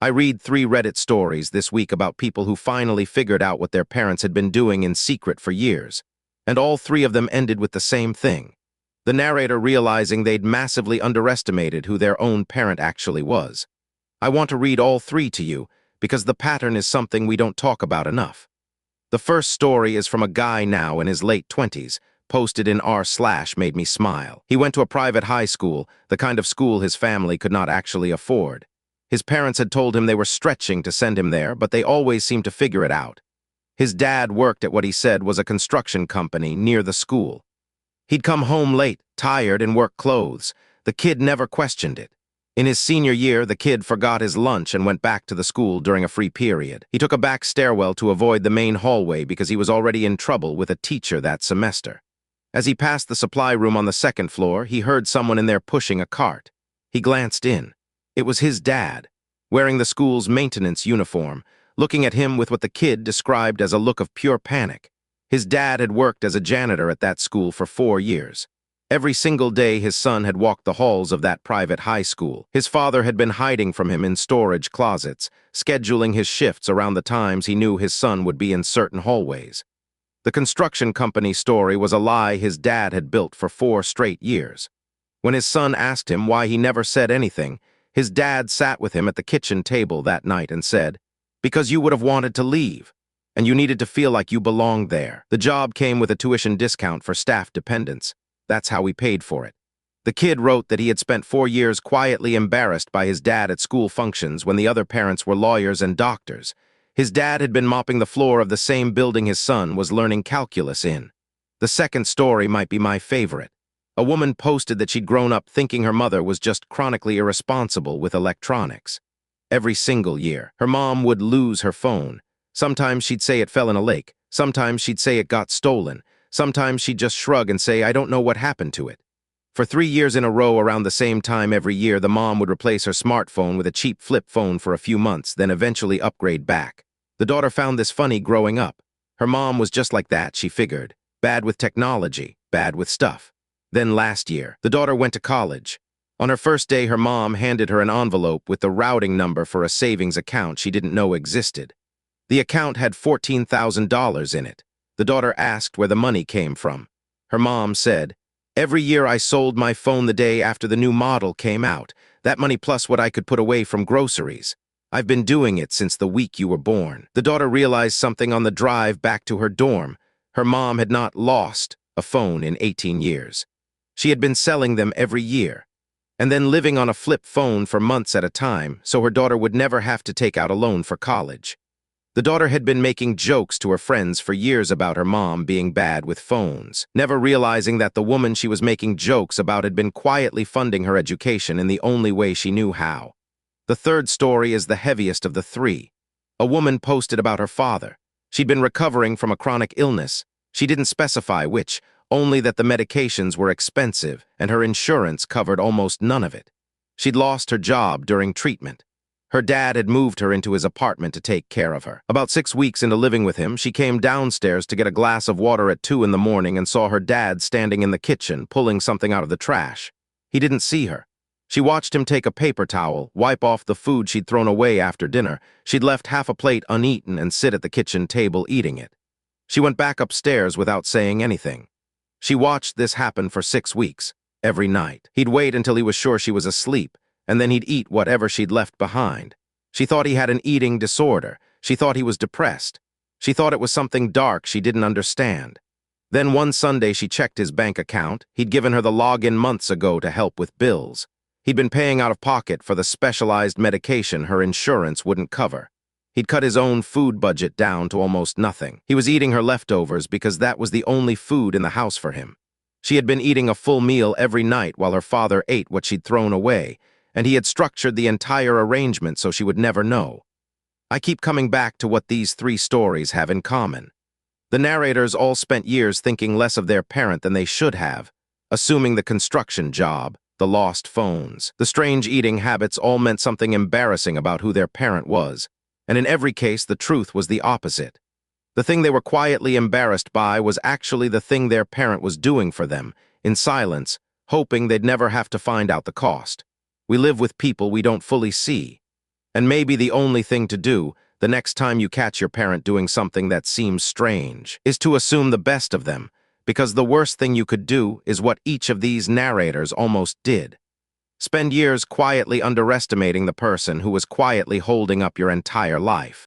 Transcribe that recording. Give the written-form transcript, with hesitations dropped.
I read 3 Reddit stories this week about people who finally figured out what their parents had been doing in secret for years, and all 3 of them ended with the same thing. The narrator realizing they'd massively underestimated who their own parent actually was. I want to read all 3 to you because the pattern is something we don't talk about enough. The first story is from a guy now in his late 20s, posted in r/mademesmile. He went to a private high school, the kind of school his family could not actually afford. His parents had told him they were stretching to send him there, but they always seemed to figure it out. His dad worked at what he said was a construction company near the school. He'd come home late, tired, in work clothes. The kid never questioned it. In his senior year, the kid forgot his lunch and went back to the school during a free period. He took a back stairwell to avoid the main hallway because he was already in trouble with a teacher that semester. As he passed the supply room on the 2nd floor, he heard someone in there pushing a cart. He glanced in. It was his dad, wearing the school's maintenance uniform, looking at him with what the kid described as a look of pure panic. His dad had worked as a janitor at that school for 4 years. Every single day his son had walked the halls of that private high school. His father had been hiding from him in storage closets, scheduling his shifts around the times he knew his son would be in certain hallways. The construction company story was a lie his dad had built for 4 straight years. When his son asked him why he never said anything, his dad sat with him at the kitchen table that night and said, "Because you would have wanted to leave, and you needed to feel like you belonged there. The job came with a tuition discount for staff dependents. That's how we paid for it." The kid wrote that he had spent 4 years quietly embarrassed by his dad at school functions when the other parents were lawyers and doctors. His dad had been mopping the floor of the same building his son was learning calculus in. The second story might be my favorite. A woman posted that she'd grown up thinking her mother was just chronically irresponsible with electronics. Every single year, her mom would lose her phone. Sometimes she'd say it fell in a lake. Sometimes she'd say it got stolen. Sometimes she'd just shrug and say, "I don't know what happened to it." For 3 years in a row around the same time every year, the mom would replace her smartphone with a cheap flip phone for a few months, then eventually upgrade back. The daughter found this funny growing up. Her mom was just like that, she figured. Bad with technology, bad with stuff. Then last year, the daughter went to college. On her first day, her mom handed her an envelope with the routing number for a savings account she didn't know existed. The account had $14,000 in it. The daughter asked where the money came from. Her mom said, "Every year I sold my phone the day after the new model came out. That money plus what I could put away from groceries. I've been doing it since the week you were born." The daughter realized something on the drive back to her dorm. Her mom had not lost a phone in 18 years. She had been selling them every year, and then living on a flip phone for months at a time, so her daughter would never have to take out a loan for college. The daughter had been making jokes to her friends for years about her mom being bad with phones, never realizing that the woman she was making jokes about had been quietly funding her education in the only way she knew how. The third story is the heaviest of the 3. A woman posted about her father. She'd been recovering from a chronic illness. She didn't specify which, only that the medications were expensive and her insurance covered almost none of it. She'd lost her job during treatment. Her dad had moved her into his apartment to take care of her. About 6 weeks into living with him, she came downstairs to get a glass of water at 2 in the morning and saw her dad standing in the kitchen, pulling something out of the trash. He didn't see her. She watched him take a paper towel, wipe off the food she'd thrown away after dinner. She'd left half a plate uneaten and sit at the kitchen table eating it. She went back upstairs without saying anything. She watched this happen for 6 weeks, every night. He'd wait until he was sure she was asleep, and then he'd eat whatever she'd left behind. She thought he had an eating disorder. She thought he was depressed. She thought it was something dark she didn't understand. Then one Sunday she checked his bank account. He'd given her the login months ago to help with bills. He'd been paying out of pocket for the specialized medication her insurance wouldn't cover. He'd cut his own food budget down to almost nothing. He was eating her leftovers because that was the only food in the house for him. She had been eating a full meal every night while her father ate what she'd thrown away, and he had structured the entire arrangement so she would never know. I keep coming back to what these 3 stories have in common. The narrators all spent years thinking less of their parent than they should have, assuming the construction job, the lost phones, the strange eating habits all meant something embarrassing about who their parent was. And in every case, the truth was the opposite. The thing they were quietly embarrassed by was actually the thing their parent was doing for them, in silence, hoping they'd never have to find out the cost. We live with people we don't fully see. And maybe the only thing to do, the next time you catch your parent doing something that seems strange, is to assume the best of them, because the worst thing you could do is what each of these narrators almost did. Spend years quietly underestimating the person who was quietly holding up your entire life.